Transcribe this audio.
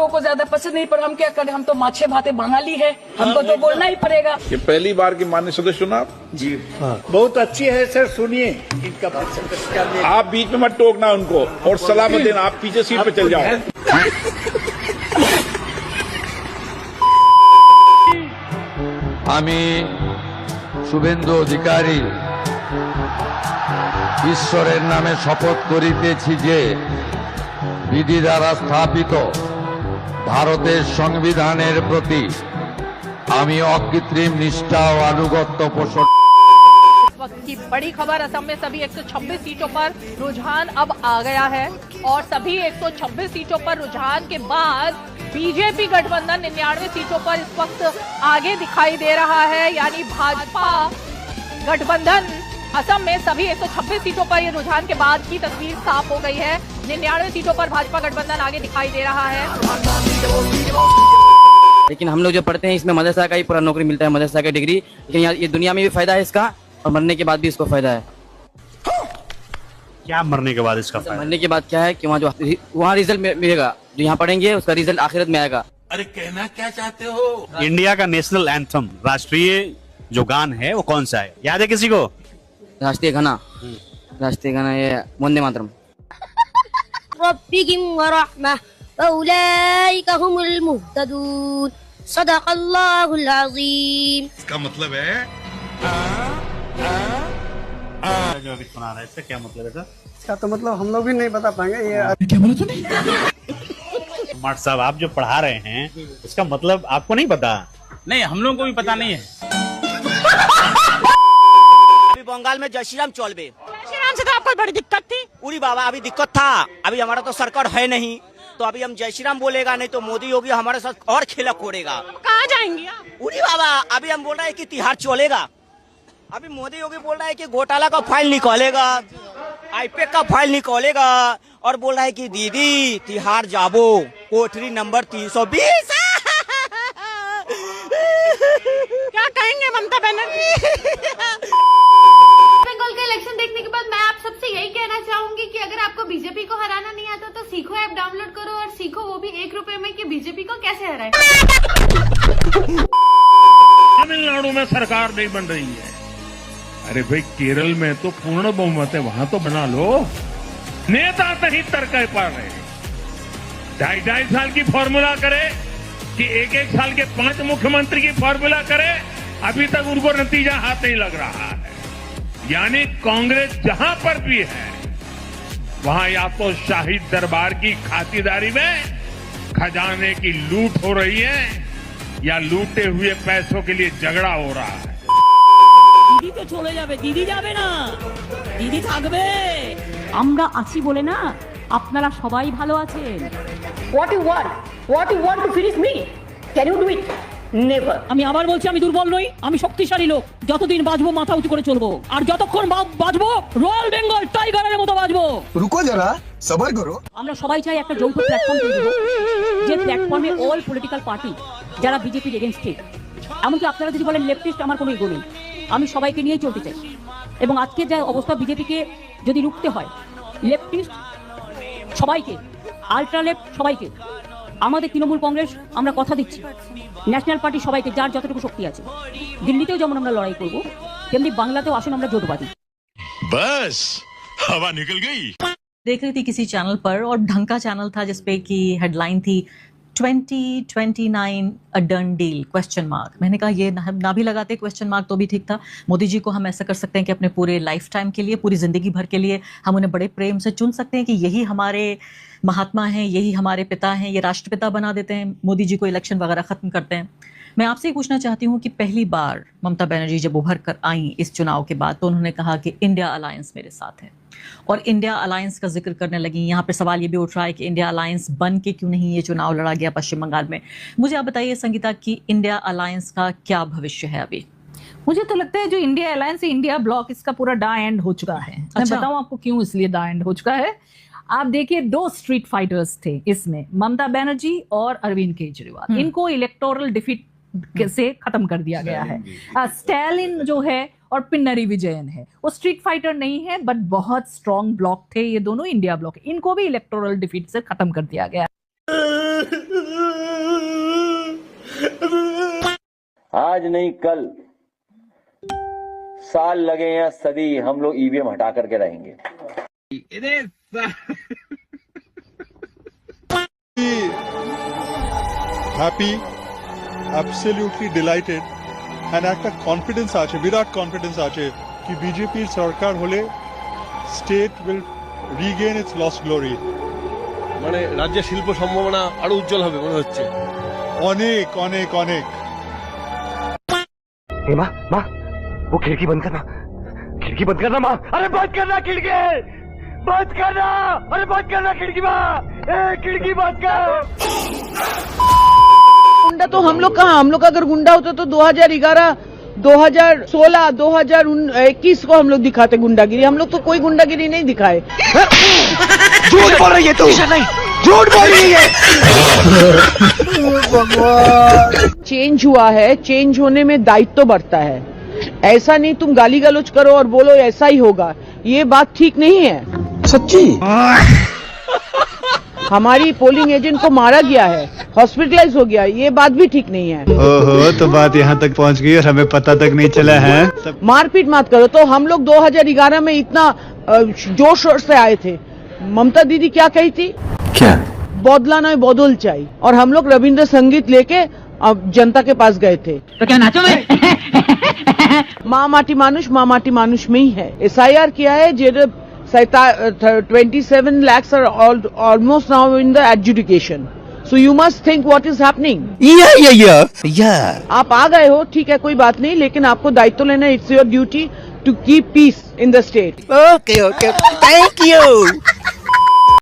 लोगों को ज्यादा पसंद नहीं, पर हम क्या करें, हम तो माछे भाते बंगाली है, हमको तो बोलना ही पड़ेगा। ये पहली बार की माननीय सदस्य सुना आप? जी हाँ, बहुत अच्छी है सर, सुनिए इनका भाषण। आप बीच में मत टोकना उनको और सलाह मत देना, आप पीछे सीट पे चल जाओ। আমি শুভেন্দু অধিকারী ঈশ্বরের নামে শপথ করিতেছি যে বিধি দ্বারা স্থাপিত ভারতের সংবিধানের প্রতি আমি অকৃত্রিম নিষ্ঠা ও আনুগত্য পোষণ। वक्त की बड़ी खबर, असम में सभी 126 सीटों पर रुझान अब आ गया है और सभी 126 सीटों पर रुझान के बाद बीजेपी गठबंधन 99 सीटों पर इस वक्त आगे दिखाई दे रहा है। यानी भाजपा गठबंधन असम में सभी 126 सीटों पर ये रुझान के बाद की तस्वीर साफ हो गई है। 99 सीटों पर भाजपा गठबंधन आगे दिखाई दे रहा है। लेकिन हम लोग जो पढ़ते हैं इसमें मदरसा का ही पूरा नौकरी मिलता है, मदरसा का डिग्री, लेकिन ये दुनिया में भी फायदा है इसका और मरने के बाद भी इसको फायदा है। क्या मरने के बाद इसका फायदा? मरने के बाद क्या है कि वहाँ रिजल्ट मिलेगा, जो यहाँ पढ़ेंगे उसका रिजल्ट आखिरत में आएगा। अरे कहना क्या चाहते हो? इंडिया का नेशनल एंथम, राष्ट्रीय जो गान है वो कौन सा है, याद है किसी को? राष्ट्रीय गाना ये वंदे मातरम। रब्बिहिम व रहमह फउलाइका हुमुल मुहतदून सदक़ल्लाहुल अज़ीम। इसका मतलब है जो अभी सुना रहा है इसका क्या मतलब है सर? इसका तो मतलब हम लोग भी नहीं बता पाएंगे। ये क्या बोला तूने? कुमार साहब, आप जो पढ़ा रहे हैं इसका मतलब आपको नहीं पता? नहीं, हम लोगों को भी पता नहीं है। अभी बंगाल में जय श्री राम चलबे, जय श्री राम से तो आपको बड़ी दिक्कत थी। उरी बाबा अभी दिक्कत था, अभी हमारा तो सरकार है नहीं, तो अभी हम जय श्री राम बोलेगा, नहीं तो मोदी योगी हमारे साथ और खेला कोड़ेगा। कहाँ जाएंगे आप? उरी बाबा अभी हम बोल रहे हैं कि तिहाड़ चलेगा, अभी मोदी योगी बोल रहा है कि घोटाला का फाइल निकालेगा, आईपीएक का फाइल निकालेगा और बोल रहा है कि दीदी तिहाड़ जाबो, कोठरी नंबर 320। क्या कहेंगे ममता बनर्जी? बंगाल का इलेक्शन देखने के बाद मैं आप सबसे यही कहना चाहूंगी कि अगर आपको बीजेपी को हराना नहीं आता तो सीखो ऐप डाउनलोड करो और सीखो वो भी 1 रुपए में कि बीजेपी को कैसे हराए। तमिलनाडु में सरकार नहीं बन रही है, अरे भाई केरल में तो पूर्ण बहुमत है, वहां तो बना लो। नेता नहीं तर्क पर रहे, 2.5 साल की फॉर्मूला करे कि 1 साल के 5 मुख्यमंत्री की फॉर्मूला करे, अभी तक उनको नतीजा हाथ नहीं लग रहा है। यानी कांग्रेस जहां पर भी है वहां या तो शाही दरबार की खातिरदारी में खजाने की लूट हो रही है या लूटे हुए पैसों के लिए झगड़ा हो रहा है। দিদি তো চলে যাবে, দিদি যাবে না, দিদি থাকবে। আমরা আছি বলে না আপনারা সবাই ভালো আছেন। What you want to finish me? Can you do it? Never. আমি আবার বলছি, আমি দুর্বল নই, আমি শক্তিশালী লোক। যতদিন বাঁচবো মাথা উঁচু করে চলবো, আর যতক্ষণ বাঁচবো রয়্যাল বেঙ্গল টাইগারের মতো বাঁচবো। रुको जरा, सबर करो। আমরা সবাই চাই একটা যৌথ প্ল্যাটফর্ম তৈরি হোক, যে প্ল্যাটফর্মে অল পলিটিক্যাল পার্টি যারা বিজেপির এগেইনস্টে, এমনকি আপনারা যদি বলেন লেফটিস্ট, আমার কোনো ইগো নেই, আমি সবাইকে নিয়েই চলতে চাই। এবং আজকে যে অবস্থা, বিজেপিকে যদি রুখতে হয়, লেফটিস্ট সবাইকে, আলট্রা লেফট সবাইকে, আমাদের তৃণমূল কংগ্রেস আমরা কথা দিচ্ছি, ন্যাশনাল পার্টি সবাইকে, যার যতটুকু শক্তি আছে, দিল্লিতেও যেমন আমরা লড়াই করব, তেমনি बांग्लाতেও আসুন আমরা জোটবাদী। बस हवा निकल गई। देख रही थी किसी चैनल पर, और ढंग का चैनल था, जिसपे की हेडलाइन थी 2029 a done deal question mark. मैंने कहा ये ना भी लगाते क्वेश्चन मार्क तो भी ठीक था। मोदी जी को हम ऐसा कर सकते हैं कि अपने पूरे लाइफ टाइम के लिए, पूरी जिंदगी भर के लिए हम उन्हें बड़े प्रेम से चुन सकते हैं कि यही हमारे महात्मा हैं, यही हमारे पिता हैं, ये राष्ट्रपिता बना देते हैं, मोदी जी को इलेक्शन वगैरह खत्म करते हैं। मैं आपसे ही पूछना चाहती हूँ कि पहली बार ममता बनर्जी जब उभर कर आई इस चुनाव के बाद, तो उन्होंने कहा कि इंडिया अलायंस मेरे साथ है, और इंडिया अलायंस का जिक्र करने लगी। यहाँ पे सवाल ये भी उठ रहा है कि इंडिया अलायंस बन के क्यों नहीं ये चुनाव लड़ा गया पश्चिम बंगाल में। मुझे आप बताइए संगीता कि इंडिया अलायंस का क्या भविष्य है अभी? मुझे तो लगता है जो इंडिया अलायंस है, इंडिया ब्लॉक, इसका पूरा डा एंड हो चुका है। मैं बताऊं आपको क्यों इसलिए डा एंड हो चुका है। आप देखिए, 2 स्ट्रीट फाइटर्स थे इसमें, ममता बनर्जी और अरविंद केजरीवाल। इनको इलेक्टोरल डिफीट से खत्म कर दिया गया है। स्टैलिन जो है और पिन्नरी विजयन है, वो स्ट्रीट फाइटर नहीं है, बट बहुत स्ट्रॉन्ग ब्लॉक थे ये दोनों, इंडिया ब्लॉक। इनको भी इलेक्टोरल डिफीट से खत्म कर दिया गया। आज नहीं कल, साल लगे या सदी, हम लोग ईवीएम हटा करके रहेंगे। হ্যাপি, অ্যাবসলিউটলি ডিলাইটেড এন্ড একটা কনফিডেন্স আছে, বিরাট কনফিডেন্স আছে কি বিজেপির সরকার হলে state will Regain it's lost glory. মানে রাজ্যের শিল্প সম্ভাবনা আরো উজ্জ্বল হবে মনে হচ্ছে। অনেক অনেক অনেক। माँ माँ वो खिड़की बंद करना, खिड़की बंद करना माँ, अरे बंद करना खिड़की, बंद करना, अरे बंद करना खिड़की माँ, खिड़की बंद कर। गुंडा तो हम लोग कहाँ, हम लोग अगर गुंडा होता तो 2011, 2016, 2021 को हम लोग दिखाते गुंडागिरी। हम लोग तो कोई गुंडागिरी नहीं दिखाए। झूठ बोल रही है तू, झूठ बोल रही है। चेंज हुआ है, चेंज होने में दायित्व तो बढ़ता है। ऐसा नहीं तुम गाली गलौज करो और बोलो ऐसा ही होगा, ये बात ठीक नहीं है। सच्ची हमारी पोलिंग एजेंट को मारा गया है, हॉस्पिटलाइज हो गया, ये बात भी ठीक नहीं है। ओहो, तो बात यहाँ तक पहुँच गई और हमें पता तक नहीं चला है। मारपीट मत करो। तो हम लोग 2011 में इतना जोर शोर से आए थे। ममता दीदी क्या कही थी? क्या? बदला नहीं बदल चाहिए। और हम लोग रविंद्र संगीत लेके जनता के पास गए थे। तो क्या नाचो मैं? माँ माटी मानुष में ही है। SIR किया है, 27 lakhs are almost now in the adjudication. So you must think what is happening. Yeah. आप आ गए हो, ठीक है, कोई बात नहीं, लेकिन आपको दायित्व लेना, it's your duty to keep peace in the state. Okay, thank you.